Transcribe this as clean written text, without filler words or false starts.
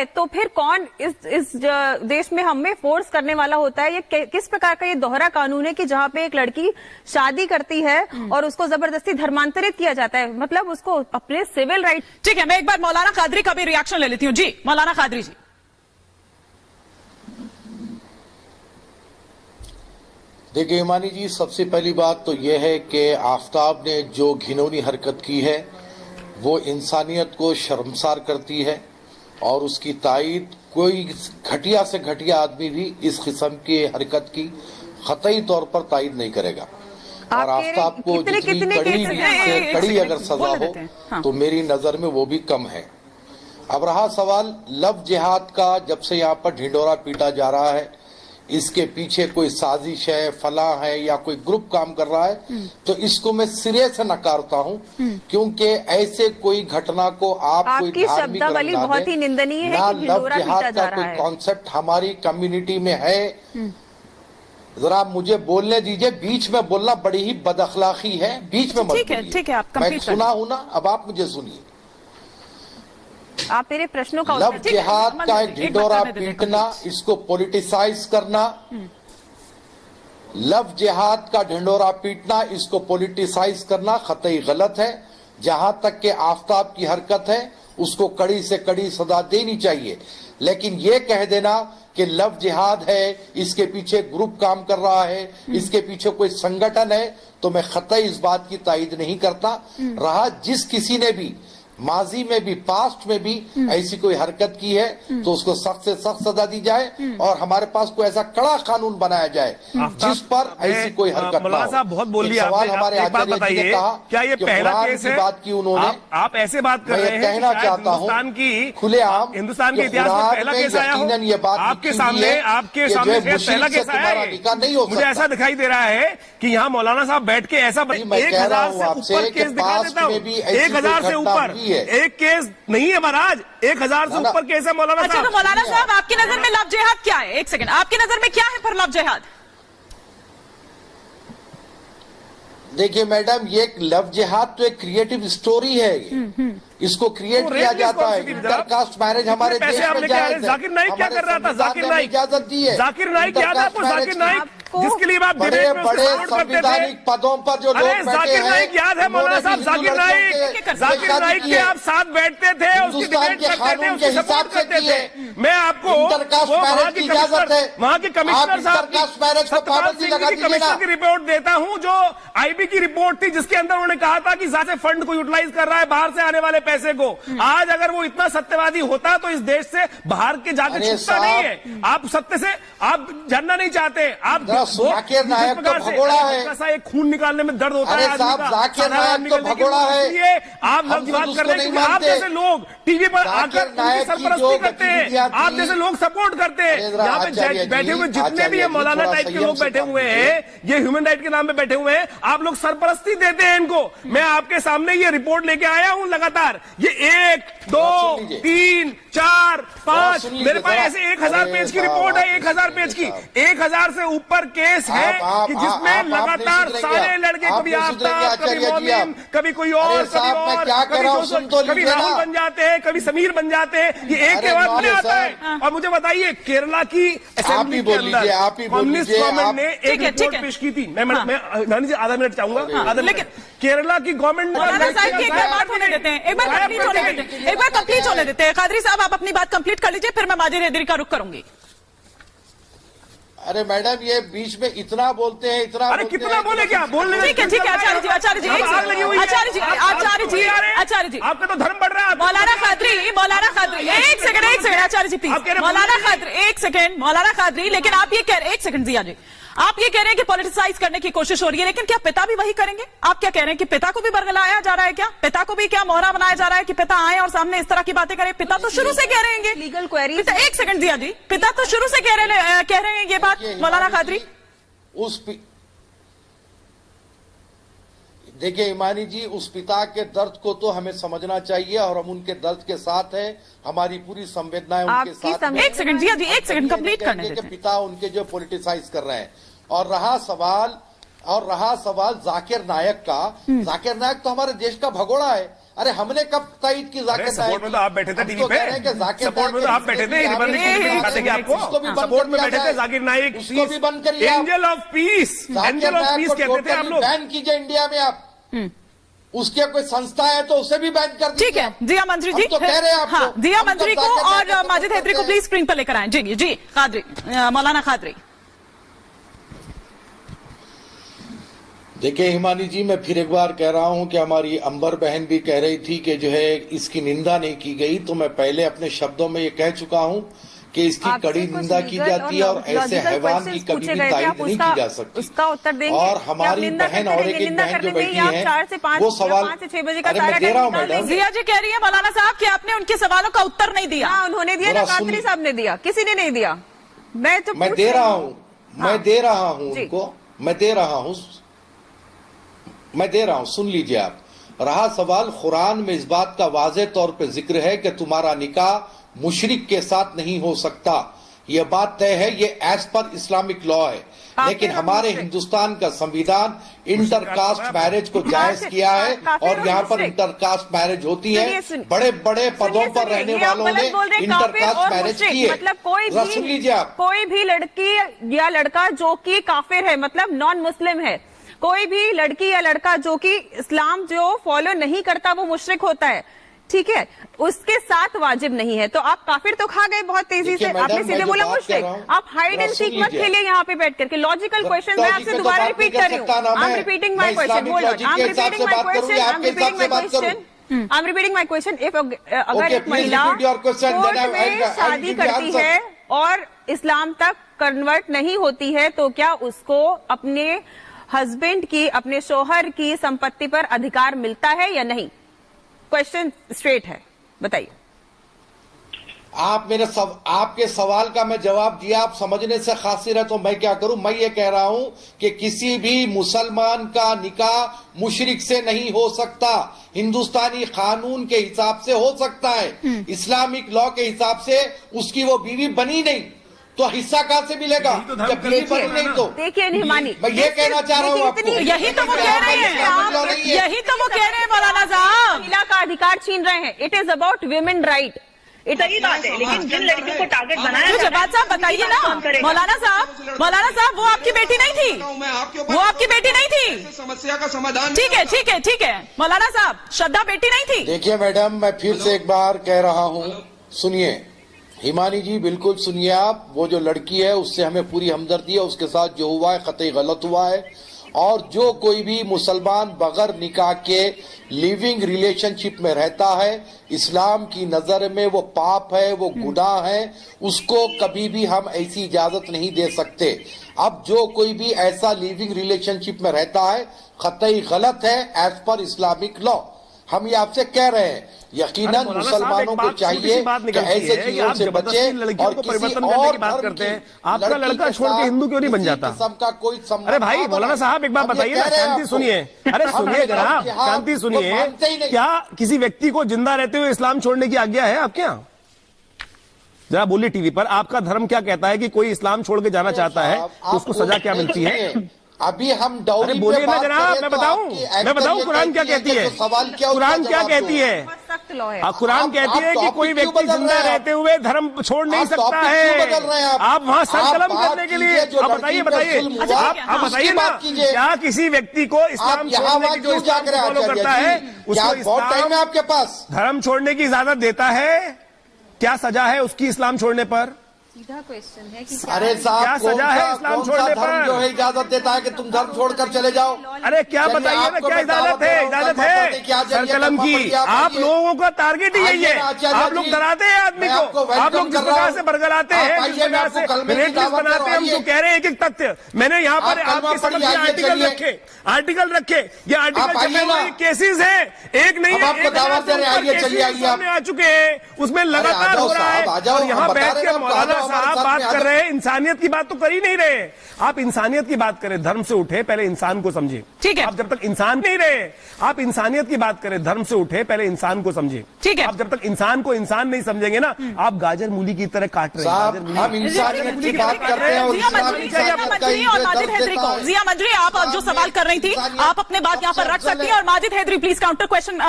है तो फिर कौन इस देश में हमें फोर्स करने वाला होता है? ये किस प्रकार का ये दोहरा कानून है कि जहाँ पे एक लड़की शादी करती है और उसको जबरदस्ती धर्मांतरित किया जाता है, मतलब उसको अपने सिविल राइट। ठीक है, मैं एक बार मौलाना कादरी का भी रिएक्शन ले लेती हूँ। जी मौलाना कादरी जी। देखिए ईमानी जी, सबसे पहली बात तो यह है कि आफताब ने जो घिनौनी हरकत की है वो इंसानियत को शर्मसार करती है और उसकी तायीद कोई घटिया से घटिया आदमी भी इस किस्म की हरकत की कतई तौर पर तायीद नहीं करेगा। और आफताब को जितनी कड़ी अगर सजा हो तो मेरी नजर में वो भी कम है। अब रहा सवाल लव जिहाद का, जब से यहाँ पर ढिंडोरा पीटा जा रहा है इसके पीछे कोई साजिश है, फला है या कोई ग्रुप काम कर रहा है, तो इसको मैं सिरे से नकारता हूं, क्योंकि ऐसे कोई घटना को आप कोई धार्मिक बहुत ही निंदनीय है ना कि लव जिहाद का कोई कॉन्सेप्ट हमारी कम्युनिटी में है। जरा मुझे बोलने दीजिए, बीच में बोलना बड़ी ही बदअखलाकी है, बीच में मत बोलिए। ठीक है, आप मैं सुना हूं ना, अब आप मुझे सुनिए। आप मेरे प्रश्नों का लव जिहाद का एक ढिंडोरा पीटना, इसको पॉलिटिसाइज करना, लव जिहाद का ढिंडोरा पीटना, इसको पॉलिटिसाइज करना कतई गलत है। जहां तक के आफताब की हरकत है उसको कड़ी से कड़ी सजा देनी चाहिए, लेकिन ये कह देना कि लव जिहाद है, इसके पीछे ग्रुप काम कर रहा है, इसके पीछे कोई संगठन है, तो मैं कतई इस बात की तायीद नहीं करता। रहा जिस किसी ने भी माजी में भी पास्ट में भी ऐसी कोई हरकत की है तो उसको सख्त से सख्त सजा दी जाए और हमारे पास कोई ऐसा कड़ा कानून बनाया जाए जिस पर ऐसी कोई हरकत ना हो। साहब बहुत बोल दिया सवाल हमारे आचार्य जी ने कहा, क्या ये पहला केस है? बात की उन्होंने, आप ऐसे बात कर रहे हैं, कहना चाहता हूँ खुलेआम हिंदुस्तान के इतिहास में पहला केस आया हो, ये बात आपके सामने पहला केस आया है। मुझे ऐसा दिखाई दे रहा है कि यहाँ मौलाना साहब बैठ के ऐसा 1000 से ऊपर केस दिखा देता हूँ, 1000 से ऊपर एक केस नहीं है महाराज, 1000 से ऊपर केस है मौलाना साहब। अच्छा तो मौलाना साहब आपकी नजर में लव जिहाद क्या है? एक सेकंड, आपकी नजर में क्या है फिर लव जिहाद? देखिए मैडम, ये लव जिहाद तो एक क्रिएटिव स्टोरी है, इसको क्रिएट किया जाता है। इंटरकास्ट मैरिज हमारे देश में जायज है। जाकिर नाइक क्या कर रहा था? जाकिर नाइक इजाजत दी है। जाकिर नाइक याद है आपको? जाकिर नाइक जिसके लिए आप बड़े बड़े संवैधानिक पदों पर जो लोग बैठे हैं, जाकिर नाइक याद है मौलाना साहब? जाकिर नाइक के आप साथ बैठते थे, उसकी डिबेट करते थे, उसकी सपोर्ट करते थे। मैं आपको वहाँ के कमिश्नर साहब की रिपोर्ट देता हूँ, जो आईबी की रिपोर्ट थी जिसके अंदर उन्होंने कहा था कि जासे फंड को यूटिलाइज कर रहा है बाहर से आने वाले पैसे को। आज अगर वो इतना सत्यवादी होता तो इस देश से बाहर के जाकर छुपता नहीं है। आप सत्य से आप जानना नहीं चाहते। आप जाकिर नायक तो भगोड़ा है, ऐसा एक खून निकालने में दर्द होता है। जाकिर नायक तो भगोड़ा है, आप लव जिहाद कर रहे हैं। आप जैसे लोग टीवी पर आकर उनकी सरपरस्ती करते हैं, आप जैसे लोग सपोर्ट करते हैं। यहाँ पे बैठे हुए जितने भी ये मौलाना टाइप के लोग बैठे हुए हैं, ये ह्यूमन राइट के नाम पे बैठे हुए हैं, आप लोग सरपरस्ती देते हैं इनको। मैं आपके सामने ये रिपोर्ट लेके आया हूँ लगातार, ये 1 2 3 4 5 मेरे पास ऐसे 1000 पेज की रिपोर्ट है, 1000 पेज की। 1000 से ऊपर केस है कि जिसमें लगातार सारे लड़के, कभी आफ्ताब, कभी मोमिन, कभी कोई और, कभी राहुल बन जाते हैं, कभी समीर बन जाते हैं। ये एक के बाद बने आता है। और मुझे बताइए, केरला की असेंबली के अंदर कम्युनिस्ट गवर्नमेंट ने एक रिपोर्ट पेश की थी। मैं नानी जी आधा मिनट चाहूंगा, लेकिन केरला की गवर्नमेंट एक बार बात होने देते हैं, एक बार कंप्लीट होने देते हैं, एक बार कंप्लीट होने देते हैं। कादरी साहब आप अपनी बात कंप्लीट कर लीजिए, फिर मैं माजिद हैदरी का रुख करूंगी। अरे मैडम, ये बीच में इतना बोलते हैं, इतना अरे कितना बोले क्या बोलने? ठीक है आचार्य जी, आचार्य जी, आचार्य जी आपका तो धर्म बढ़ रहा है। मौलाना कादरी एक सेकंड आचार्य जी प्लीज। मौलाना कादरी एक सेकंड, मौलाना कादरी, लेकिन आप ये कह रहे हैं, एक सेकंड जिया जी, आप ये कह रहे हैं कि पॉलिटिसाइज करने की कोशिश हो रही है, लेकिन क्या पिता भी वही करेंगे? आप क्या कह रहे हैं कि पिता को भी बरगलाया जा रहा है? क्या पिता को भी क्या मोहरा बनाया जा रहा है कि पिता आए और सामने इस तरह की बातें करें? पिता तो शुरू से कह रहे हैं लीगल क्वेरी। एक सेकंड दिया जी, पिता तो शुरू से कह रहे हैं ये बात मौलाना कादरी। देखिए ईमानी जी, उस पिता के दर्द को तो हमें समझना चाहिए और हम उनके दर्द के साथ हैं, हमारी पूरी संवेदनाएं उनके साथ। एक सेकंड जी, एक सेकंड कंप्लीट करने देते हैं। पिता उनके जो पॉलिटिसाइज कर रहे हैं। और रहा सवाल जाकिर नायक का, जाकिर नायक तो हमारे देश का भगोड़ा है। अरे हमने कब तायद की जाकिर नायक? सपोर्ट में तो आप बैठे थे टीवी पे, जाकिर सपोर्ट में तो आप बैठे थे, आपको सपोर्ट में बैठे थे जाकिर नाइक, उसको भी बंद करिए। Angel of peace, angel of peace कहते थे आप लोग। बैन कीजिए इंडिया में आप, उसके कोई संस्था है तो उसे भी बैन कर दीजिए। ठीक है जिया मंत्री जी, तो कह रहे हैं आपको, हाँ जिया मंत्री को और माजिद हैदरी को हैं। प्लीज स्क्रीन पर लेकर आए। जी जी कादरी, मौलाना कादरी। देखिए हिमानी जी, मैं फिर एक बार कह रहा हूं कि हमारी अंबर बहन भी कह रही थी कि जो है इसकी निंदा नहीं की गई, तो मैं पहले अपने शब्दों में ये कह चुका हूं कि इसकी कड़ी निंदा की जाती है और ऐसे हैवान की कभी भी तारीफ नहीं की जा सकती। उसका उत्तर देंगे। और हमारी बहन और एक बहन जो बैठी है वो सवाल, 5 से 6 बजे का अरे मैं दे रहा हूँ मैडम। जिया जी कह रही है मौलाना साहब कि आपने उनके सवालों का उत्तर नहीं दिया। हाँ उन्होंने दिया ना, कादरी साहब ने दिया, किसी ने नहीं दिया। मैं दे रहा हूँ, मैं दे रहा हूँ उनको, मैं दे रहा हूँ, सुन लीजिए आप। रहा सवाल, कुरान में इस बात का वाज़ेह तौर पे जिक्र है कि तुम्हारा निकाह मुशरिक के साथ नहीं हो सकता, यह बात तय है, ये एज पर इस्लामिक लॉ है। लेकिन हमारे हिंदुस्तान का संविधान इंटरकास्ट मैरिज को जायज किया है और यहाँ पर इंटरकास्ट मैरिज होती है। बड़े बड़े पदों पर रहने वालों ने इंटरकास्ट मैरिज की है। मतलब सुन लीजिए आप, कोई भी लड़की या लड़का जो कि काफिर है, मतलब नॉन मुस्लिम है, कोई भी लड़की या लड़का जो कि इस्लाम जो फॉलो नहीं करता वो मुशरिक होता है, ठीक है, उसके साथ वाजिब नहीं है। तो आप काफिर तो खा गए बहुत तेजी से, आपने सीधे बोला मुशरिक। आप हाइड एंड सीक मत खेलिए यहाँ पे बैठ करके। लॉजिकल क्वेश्चन मैं आपसे दोबारा रिपीट कर रही हूँ। I am repeating my question, if अगर एक महिला कोर्ट में शादी करती है और इस्लाम तक कन्वर्ट नहीं होती है तो क्या उसको अपने हस्बैंड की, अपने शोहर की संपत्ति पर अधिकार मिलता है या नहीं? क्वेश्चन स्ट्रेट है, बताइए। आप आपके सवाल का मैं जवाब दिया, आप समझने से खासिर है तो मैं क्या करूं? मैं ये कह रहा हूं कि किसी भी मुसलमान का निकाह मुशरिक से नहीं हो सकता, हिंदुस्तानी कानून के हिसाब से हो सकता है, इस्लामिक लॉ के हिसाब से उसकी वो बीवी बनी नहीं तो हिस्सा कहां से मिलेगा? जब बीवी बनी नहीं तो देखिए निमानी, मैं ये कहना चाह रहा हूँ आपको, यही तो वो कह रहे हैं, यही तो वो कह रहे हैं मौलाना साहब, महिला का अधिकार छीन रहे हैं। It is about women right. सही बात है, लेकिन जिन लड़कियों को टारगेट बनाया तो जवाब साहब बताइए ना, मौलाना साहब वो आपकी बेटी नहीं थी, वो आपकी बेटी नहीं थी, समस्या का समाधान। ठीक है मौलाना साहब, श्रद्धा बेटी नहीं थी। देखिए मैडम, मैं फिर से एक बार कह रहा हूँ, सुनिए हिमानी जी, बिल्कुल सुनिए आप। वो जो लड़की है उससे हमें पूरी हमदर्दी है, उसके साथ जो हुआ है कतई गलत हुआ है। और जो कोई भी मुसलमान बगैर निकाह के लिविंग रिलेशनशिप में रहता है, इस्लाम की नजर में वो पाप है, वो गुनाह है, उसको कभी भी हम ऐसी इजाजत नहीं दे सकते। अब जो कोई भी ऐसा लिविंग रिलेशनशिप में रहता है कतई गलत है एज पर इस्लामिक लॉ। हम ये आपसे कह रहे हैं, यकीनन मुसलमानों को चाहिए कि ऐसे चीजों से बचे और किसी और बात करते हैं। आपका लड़का छोड़ के हिंदू क्यों नहीं बन जाता? का कोई अरे भाई मौलाना साहब एक बात बताइए ना, शांति सुनिए, अरे सुनिए जरा, शांति सुनिए। क्या किसी व्यक्ति को जिंदा रहते हुए इस्लाम छोड़ने की आज्ञा है आपके यहाँ? जरा बोलिए टीवी पर, आपका धर्म क्या कहता है कि कोई इस्लाम छोड़ के जाना चाहता है तो उसको सजा क्या मिलती है? अभी हम डाउरी बोलिए ना जरा, मैं बताऊं कुरान क्या कहती है? कुरान क्या कहती है? कुरान कहती है कि कोई व्यक्ति जिंदा रहते हुए धर्म छोड़ नहीं सकता है। आप वहां सरकलम करने के लिए आप बताइए आप बताइए ना, क्या किसी व्यक्ति को इस्लाम छोड़ने की, जो इस्लाम फॉलो करता है उसको इस्लाम आपके पास धर्म छोड़ने की इजाजत देता है? क्या सजा है उसकी इस्लाम छोड़ने पर? सीधा क्वेश्चन है कि अरे साहब, क्या सजा है इस्लाम छोड़ने पर? जो है इजाजत देता है कि तुम धर्म छोड़कर चले जाओ। अरे क्या बताइए ना, क्या इजाजत है सरकलम की? आप लोगों का टारगेट ही यही है, आप लोग डराते हैं आदमी को, आप लोग जिस प्रकार से बरगलाते हैं, जिस प्रकार से रेडियो बनाते हैं, हम तो कह रहे हैं एक एक तथ्य। मैंने यहाँ पर आपके समझ आर्टिकल रखे, ये आर्टिकल छपे हुए केसेस है, एक नहीं सामने आ चुके हैं, उसमें लगातार हो रहा है। और यहाँ बैठ के मौलाना साहब बात कर रहे हैं, इंसानियत की बात तो कर ही नहीं रहे। आप इंसानियत की बात करें, धर्म से उठे, पहले इंसान को समझे। ठीक है, आप जब तक इंसान नहीं रहे, आप इंसानियत की बात करें, धर्म से उठे, पहले इंसान को समझे। ठीक है, आप जब तक इंसान को इंसान नहीं समझेंगे ना, आप गाजर मूली की तरह काट रहे हैं। हम इंसानियत की बात करते हैं और जिया मंजरी, आप जो सवाल कर रही थी, आप अपने बात यहाँ पर रख सकती हैं। और Majid Haidari please counter question